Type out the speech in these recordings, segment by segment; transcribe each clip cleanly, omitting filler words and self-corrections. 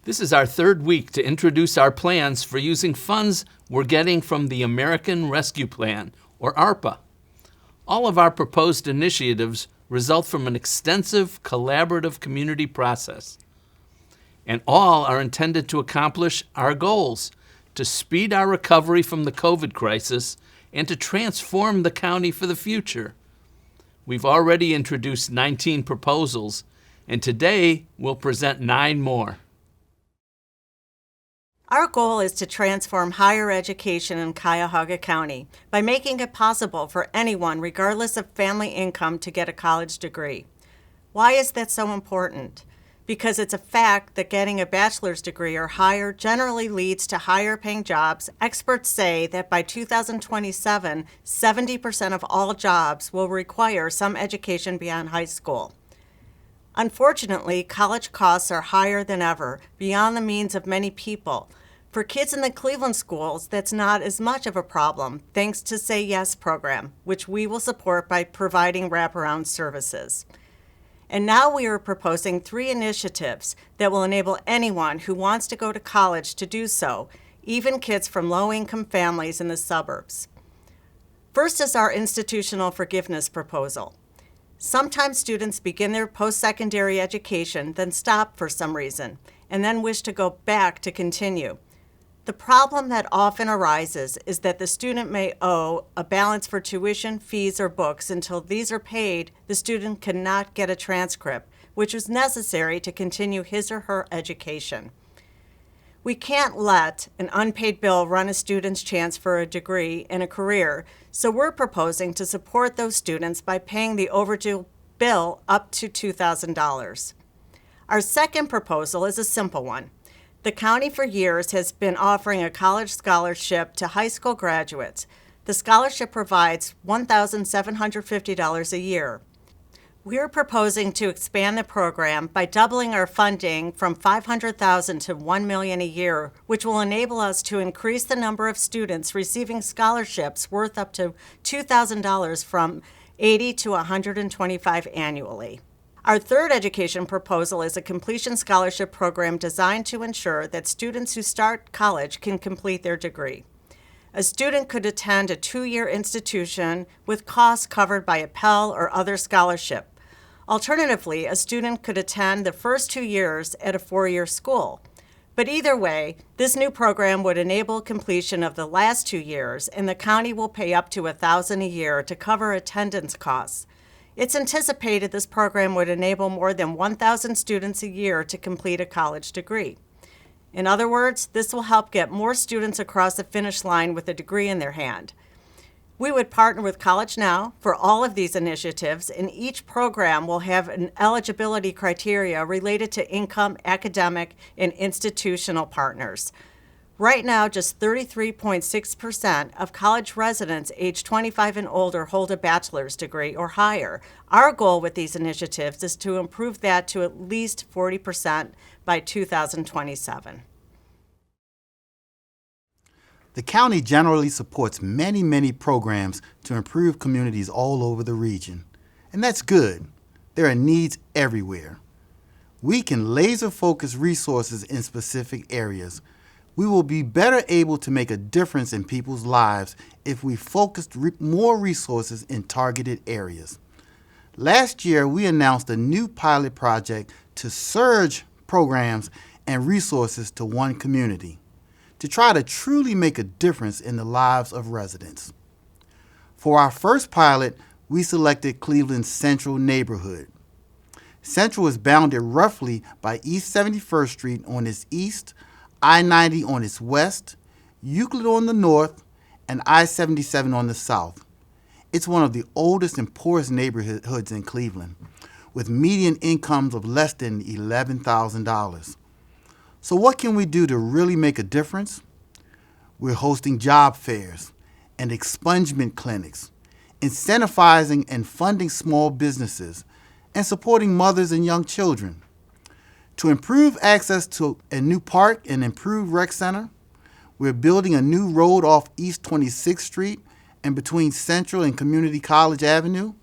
This is our third week to introduce our plans for using funds we're getting from the American Rescue Plan, or ARPA. All of our proposed initiatives result from an extensive collaborative community process, and all are intended to accomplish our goals: to speed our recovery from the COVID crisis and to transform the county for the future. We've already introduced 19 proposals, and today we'll present 9 more. Our goal is to transform higher education in Cuyahoga County by making it possible for anyone, regardless of family income, to get a college degree. Why is that so important? Because it's a fact that getting a bachelor's degree or higher generally leads to higher paying jobs. Experts say that by 2027, 70% of all jobs will require some education beyond high school. Unfortunately, college costs are higher than ever, beyond the means of many people. For kids in the Cleveland schools, that's not as much of a problem, thanks to Say Yes program, which we will support by providing wraparound services. And now we are proposing 3 initiatives that will enable anyone who wants to go to college to do so, even kids from low-income families in the suburbs. First is our institutional forgiveness proposal. Sometimes students begin their post-secondary education, then stop for some reason, and then wish to go back to continue. The problem that often arises is that the student may owe a balance for tuition, fees, or books. Until these are paid, the student cannot get a transcript, which is necessary to continue his or her education. We can't let an unpaid bill run a student's chance for a degree and a career, so we're proposing to support those students by paying the overdue bill up to $2,000. Our second proposal is a simple one. The county for years has been offering a college scholarship to high school graduates. The scholarship provides $1,750 a year. We're proposing to expand the program by doubling our funding from $500,000 to $1 million a year, which will enable us to increase the number of students receiving scholarships worth up to $2,000 from 80 to 125 annually. Our third education proposal is a completion scholarship program designed to ensure that students who start college can complete their degree. A student could attend a 2-year institution with costs covered by a Pell or other scholarship. Alternatively, a student could attend the first 2 years at a 4-year school. But either way, this new program would enable completion of the last 2 years, and the county will pay up to $1,000 a year to cover attendance costs. It's anticipated this program would enable more than 1,000 students a year to complete a college degree. In other words, this will help get more students across the finish line with a degree in their hand. We would partner with College Now for all of these initiatives, and each program will have an eligibility criteria related to income, academic, and institutional partners. Right now, just 33.6% of college residents age 25 and older hold a bachelor's degree or higher. Our goal with these initiatives is to improve that to at least 40% by 2027. The county generally supports many programs to improve communities all over the region. And that's good. There are needs everywhere. We can laser focus resources in specific areas. We will be better able to make a difference in people's lives if we focused more resources in targeted areas. Last year, we announced a new pilot project to surge programs and resources to one community to try to truly make a difference in the lives of residents. For our first pilot, we selected Cleveland's Central neighborhood. Central is bounded roughly by East 71st Street on its east, I-90 on its west, Euclid on the north, and I-77 on the south. It's one of the oldest and poorest neighborhoods in Cleveland, with median incomes of less than $11,000. So what can we do to really make a difference? We're hosting job fairs and expungement clinics, incentivizing and funding small businesses, and supporting mothers and young children. To improve access to a new park and improved rec center, we're building a new road off East 26th Street and between Central and Community College Avenue.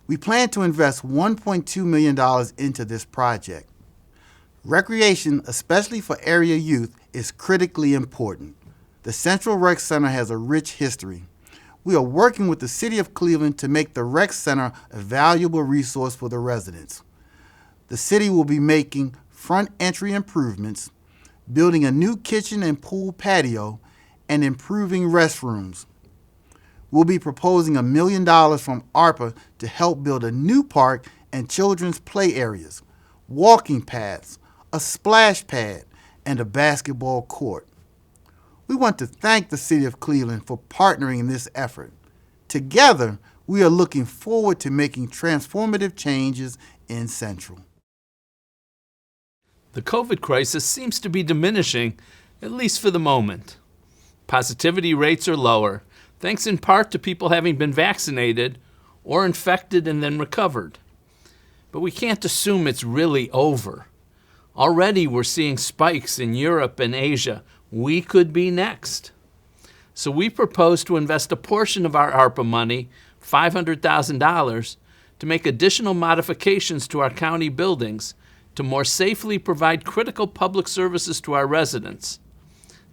We plan to invest $1.2 million into this project. Recreation, especially for area youth, is critically important. The Central Rec Center has a rich history. We are working with the City of Cleveland to make the Rec Center a valuable resource for the residents. The city will be making front entry improvements, building a new kitchen and pool patio, and improving restrooms. We'll be proposing $1 million from ARPA to help build a new park and children's play areas, walking paths, a splash pad, and a basketball court. We want to thank the City of Cleveland for partnering in this effort. Together, we are looking forward to making transformative changes in Central. The COVID crisis seems to be diminishing, at least for the moment. Positivity rates are lower, thanks in part to people having been vaccinated or infected and then recovered. But we can't assume it's really over. Already we're seeing spikes in Europe and Asia. We could be next. So we propose to invest a portion of our ARPA money, $500,000, to make additional modifications to our county buildings to more safely provide critical public services to our residents.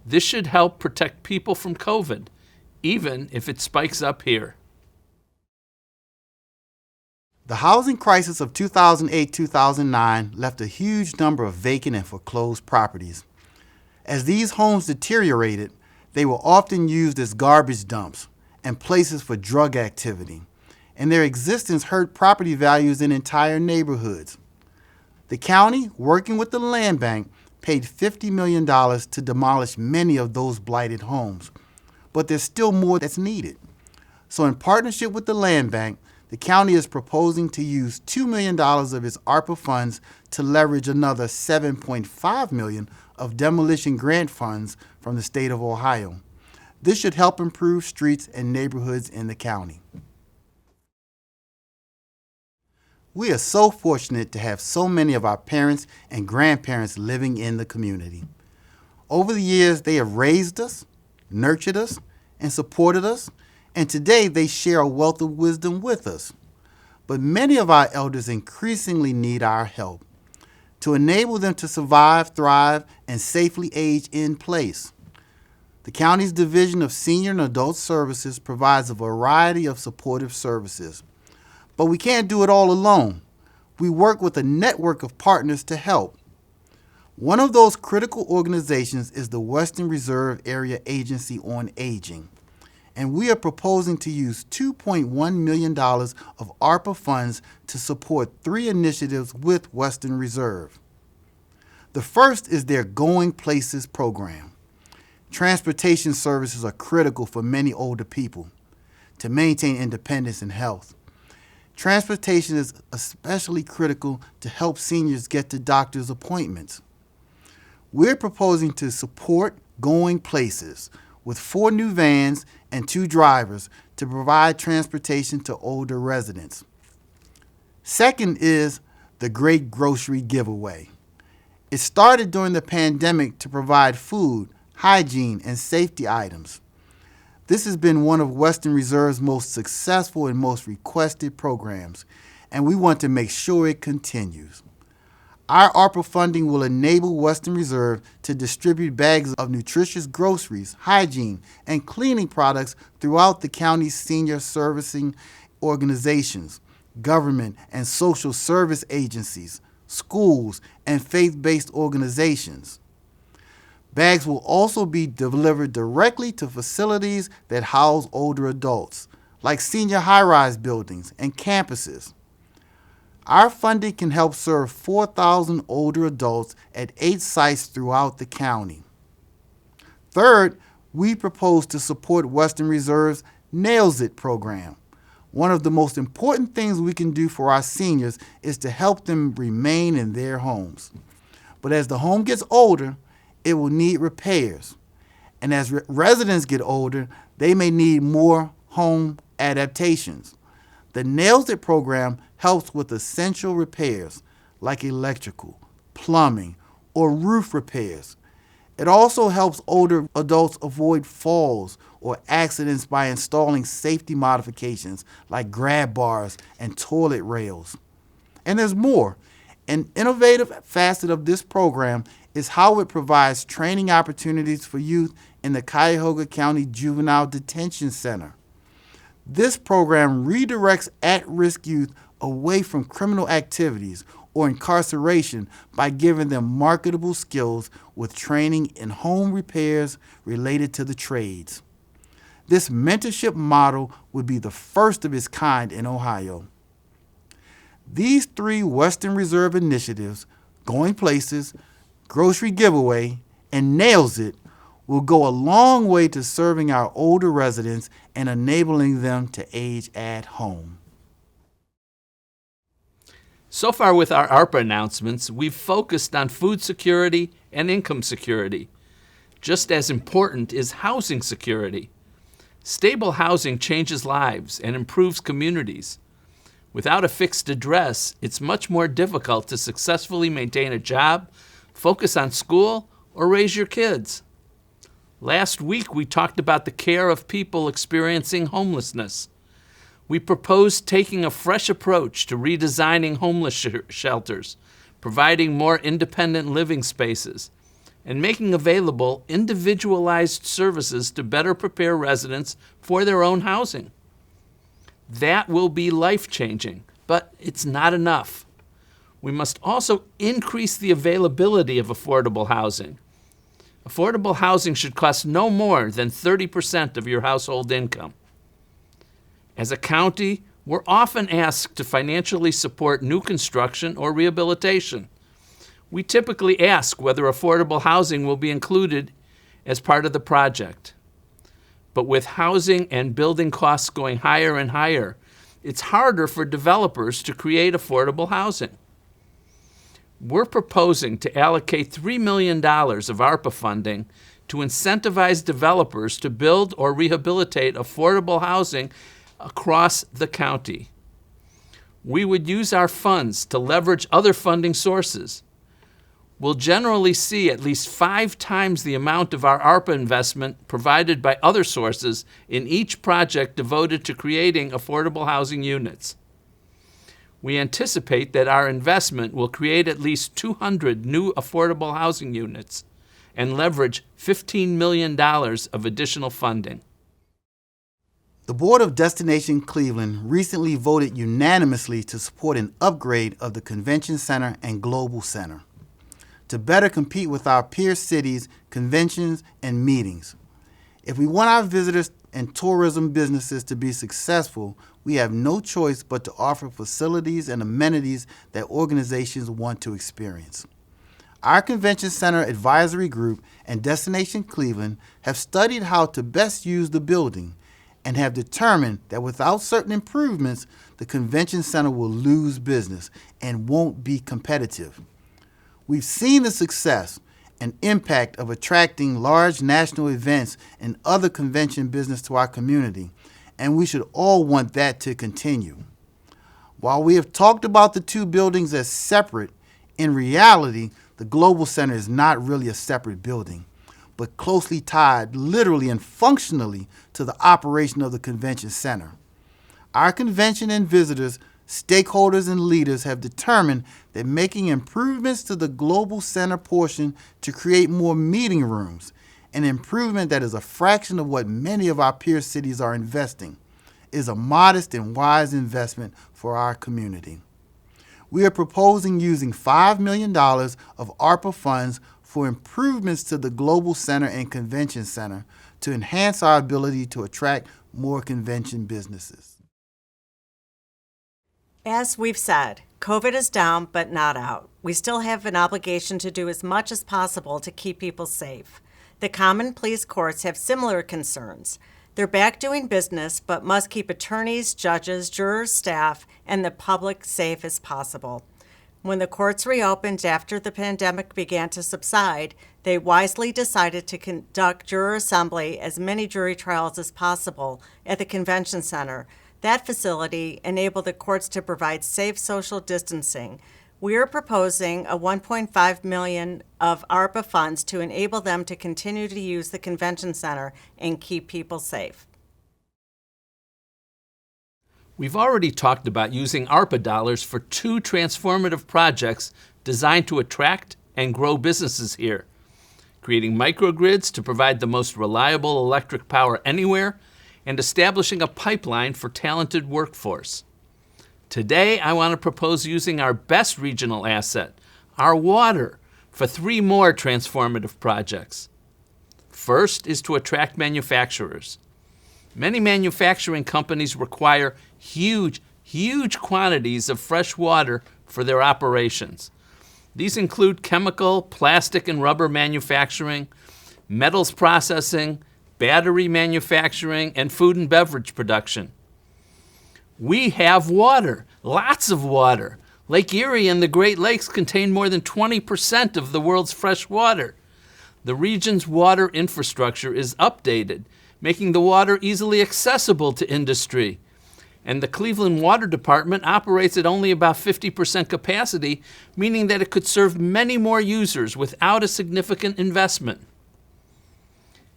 This should help protect people from COVID, even if it spikes up here. The housing crisis of 2008-2009 left a huge number of vacant and foreclosed properties. As these homes deteriorated, they were often used as garbage dumps and places for drug activity, and their existence hurt property values in entire neighborhoods. The county, working with the land bank, paid $50 million to demolish many of those blighted homes, but there's still more that's needed. So in partnership with the land bank, the county is proposing to use $2 million of its ARPA funds to leverage another $7.5 million of demolition grant funds from the state of Ohio. This should help improve streets and neighborhoods in the county. We are so fortunate to have so many of our parents and grandparents living in the community. Over the years, they have raised us, nurtured us, and supported us, and today they share a wealth of wisdom with us. But many of our elders increasingly need our help to enable them to survive, thrive, and safely age in place. The county's Division of Senior and Adult Services provides a variety of supportive services. But we can't do it all alone. We work with a network of partners to help. One of those critical organizations is the Western Reserve Area Agency on Aging, and we are proposing to use $2.1 million of ARPA funds to support 3 initiatives with Western Reserve. The first is their Going Places program. Transportation services are critical for many older people to maintain independence and health. Transportation is especially critical to help seniors get to doctor's appointments. We're proposing to support Going Places with 4 new vans and 2 drivers to provide transportation to older residents. Second is the Great Grocery Giveaway. It started during the pandemic to provide food, hygiene, and safety items. This has been one of Western Reserve's most successful and most requested programs, and we want to make sure it continues. Our ARPA funding will enable Western Reserve to distribute bags of nutritious groceries, hygiene, and cleaning products throughout the county's senior servicing organizations, government and social service agencies, schools, and faith-based organizations. Bags will also be delivered directly to facilities that house older adults, like senior high-rise buildings and campuses. Our funding can help serve 4,000 older adults at 8 sites throughout the county. Third, we propose to support Western Reserve's Nails It program. One of the most important things we can do for our seniors is to help them remain in their homes. But as the home gets older, it will need repairs. And as residents get older, they may need more home adaptations. The Nails It program helps with essential repairs like electrical, plumbing, or roof repairs. It also helps older adults avoid falls or accidents by installing safety modifications like grab bars and toilet rails. And there's more. An innovative facet of this program is how it provides training opportunities for youth in the Cuyahoga County Juvenile Detention Center. This program redirects at-risk youth away from criminal activities or incarceration by giving them marketable skills with training in home repairs related to the trades. This mentorship model would be the first of its kind in Ohio. These 3 Western Reserve initiatives, Going Places, Grocery Giveaway, and Nails It, will go a long way to serving our older residents and enabling them to age at home. So far with our ARPA announcements, we've focused on food security and income security. Just as important is housing security. Stable housing changes lives and improves communities. Without a fixed address, it's much more difficult to successfully maintain a job, focus on school, or raise your kids. Last week, we talked about the care of people experiencing homelessness. We proposed taking a fresh approach to redesigning homeless shelters, providing more independent living spaces, and making available individualized services to better prepare residents for their own housing. That will be life-changing, but it's not enough. We must also increase the availability of affordable housing. Affordable housing should cost no more than 30% of your household income. As a county, we're often asked to financially support new construction or rehabilitation. We typically ask whether affordable housing will be included as part of the project. But with housing and building costs going higher and higher, it's harder for developers to create affordable housing. We're proposing to allocate $3 million of ARPA funding to incentivize developers to build or rehabilitate affordable housing across the county. We would use our funds to leverage other funding sources. We'll generally see at least 5 times the amount of our ARPA investment provided by other sources in each project devoted to creating affordable housing units. We anticipate that our investment will create at least 200 new affordable housing units and leverage $15 million of additional funding. The Board of Destination Cleveland recently voted unanimously to support an upgrade of the Convention Center and Global Center to better compete with our peer cities' conventions and meetings. If we want our visitors and tourism businesses to be successful, we have no choice but to offer facilities and amenities that organizations want to experience. Our Convention Center Advisory Group and Destination Cleveland have studied how to best use the building and have determined that without certain improvements, the Convention Center will lose business and won't be competitive. We've seen the success and impact of attracting large national events and other convention business to our community, and we should all want that to continue. While we have talked about the 2 buildings as separate, in reality, the Global Center is not really a separate building, but closely tied literally and functionally to the operation of the Convention Center. Our convention and visitors, stakeholders, and leaders have determined that making improvements to the Global Center portion to create more meeting rooms, an improvement that is a fraction of what many of our peer cities are investing, is a modest and wise investment for our community. We are proposing using $5 million of ARPA funds for improvements to the Global Center and Convention Center to enhance our ability to attract more convention businesses. As we've said, COVID is down but not out. We still have an obligation to do as much as possible to keep people safe. The common pleas courts have similar concerns. They're back doing business but must keep attorneys, judges, jurors, staff, and the public safe as possible. When the courts reopened after the pandemic began to subside, they wisely decided to conduct juror assembly as many jury trials as possible at the Convention Center. That facility enabled the courts to provide safe social distancing. We are proposing a $1.5 million of ARPA funds to enable them to continue to use the Convention Center and keep people safe. We've already talked about using ARPA dollars for 2 transformative projects designed to attract and grow businesses here, creating microgrids to provide the most reliable electric power anywhere, and establishing a pipeline for talented workforce. Today, I want to propose using our best regional asset, our water, for 3 more transformative projects. First is to attract manufacturers. Many manufacturing companies require huge quantities of fresh water for their operations. These include chemical, plastic and rubber manufacturing, metals processing, battery manufacturing, and food and beverage production. We have water, lots of water. Lake Erie and the Great Lakes contain more than 20% of the world's fresh water. The region's water infrastructure is updated, making the water easily accessible to industry. And the Cleveland Water Department operates at only about 50% capacity, meaning that it could serve many more users without a significant investment.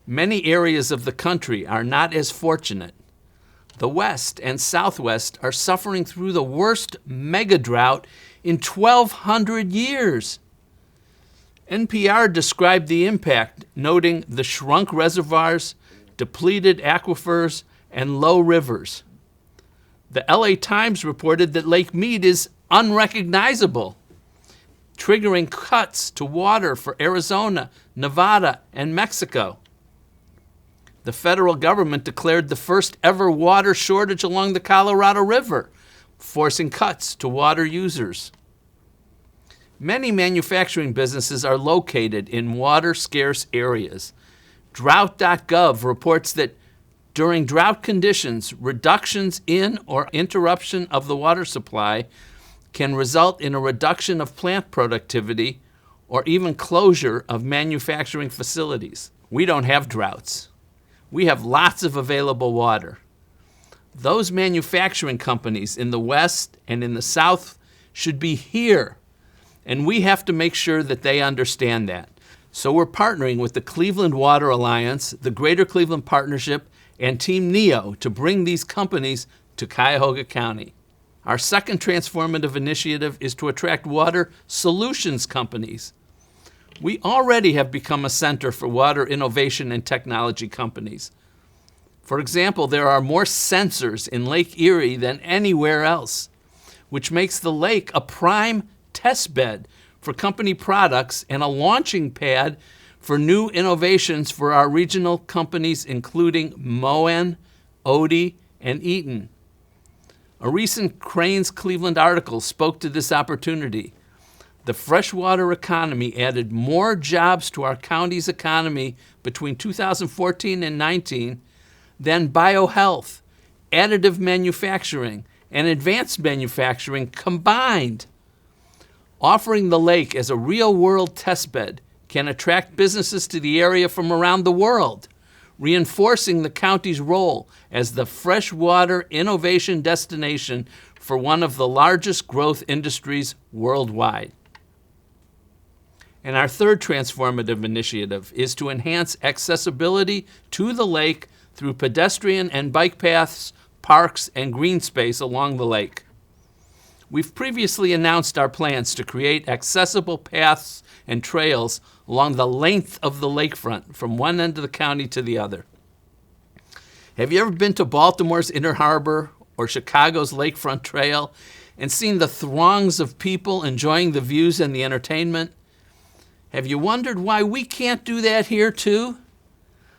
Many areas of the country are not as fortunate. The West and Southwest are suffering through the worst mega drought in 1,200 years. NPR described the impact, noting the shrunk reservoirs, depleted aquifers, and low rivers. The LA Times reported that Lake Mead is unrecognizable, triggering cuts to water for Arizona, Nevada, and Mexico. The federal government declared the first ever water shortage along the Colorado River, forcing cuts to water users. Many manufacturing businesses are located in water-scarce areas. Drought.gov reports that during drought conditions, reductions in or interruption of the water supply can result in a reduction of plant productivity or even closure of manufacturing facilities. We don't have droughts. We have lots of available water. Those manufacturing companies in the West and in the South should be here, and we have to make sure that they understand that. So we're partnering with the Cleveland Water Alliance, the Greater Cleveland Partnership, and Team NEO to bring these companies to Cuyahoga County. Our second transformative initiative is to attract water solutions companies. We already have become a center for water innovation and technology companies. For example, there are more sensors in Lake Erie than anywhere else, which makes the lake a prime test bed for company products and a launching pad for new innovations for our regional companies, including Moen, Odie, and Eaton. A recent Crain's Cleveland article spoke to this opportunity. The freshwater economy added more jobs to our county's economy between 2014 and 19 than biohealth, additive manufacturing, and advanced manufacturing combined. Offering the lake as a real-world testbed can attract businesses to the area from around the world, reinforcing the county's role as the freshwater innovation destination for one of the largest growth industries worldwide. And our third transformative initiative is to enhance accessibility to the lake through pedestrian and bike paths, parks, and green space along the lake. We've previously announced our plans to create accessible paths and trails along the length of the lakefront from one end of the county to the other. Have you ever been to Baltimore's Inner Harbor or Chicago's Lakefront Trail and seen the throngs of people enjoying the views and the entertainment? Have you wondered why we can't do that here too?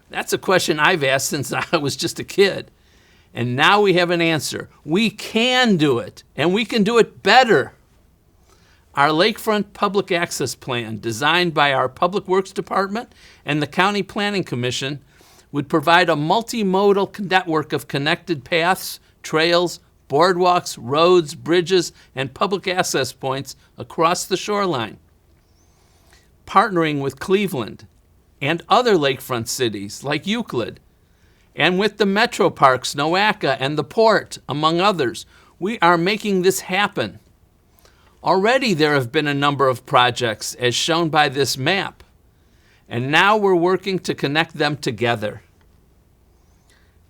That's a question I've asked since I was just a kid. And now we have an answer. We can do it, and we can do it better. Our Lakefront Public Access Plan, designed by our Public Works Department and the County Planning Commission, would provide a multimodal network of connected paths, trails, boardwalks, roads, bridges, and public access points across the shoreline. Partnering with Cleveland and other lakefront cities like Euclid, and with the Metro Parks, Nowaka, and the Port, among others, we are making this happen. Already there have been a number of projects, as shown by this map, and now we're working to connect them together.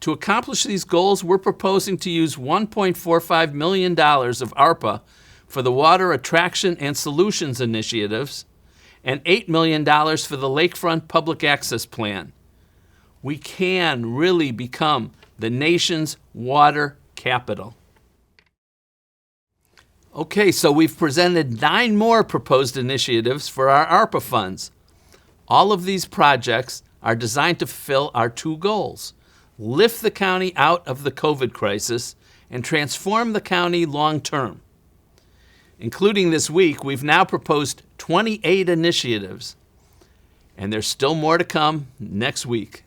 To accomplish these goals, we're proposing to use $1.45 million of ARPA for the Water Attraction and Solutions initiatives and $8 million for the Lakefront Public Access Plan. We can really become the nation's water capital. Okay, so we've presented 9 more proposed initiatives for our ARPA funds. All of these projects are designed to fulfill our 2 goals: lift the county out of the COVID crisis and transform the county long term. Including this week, we've now proposed 28 initiatives, and there's still more to come next week.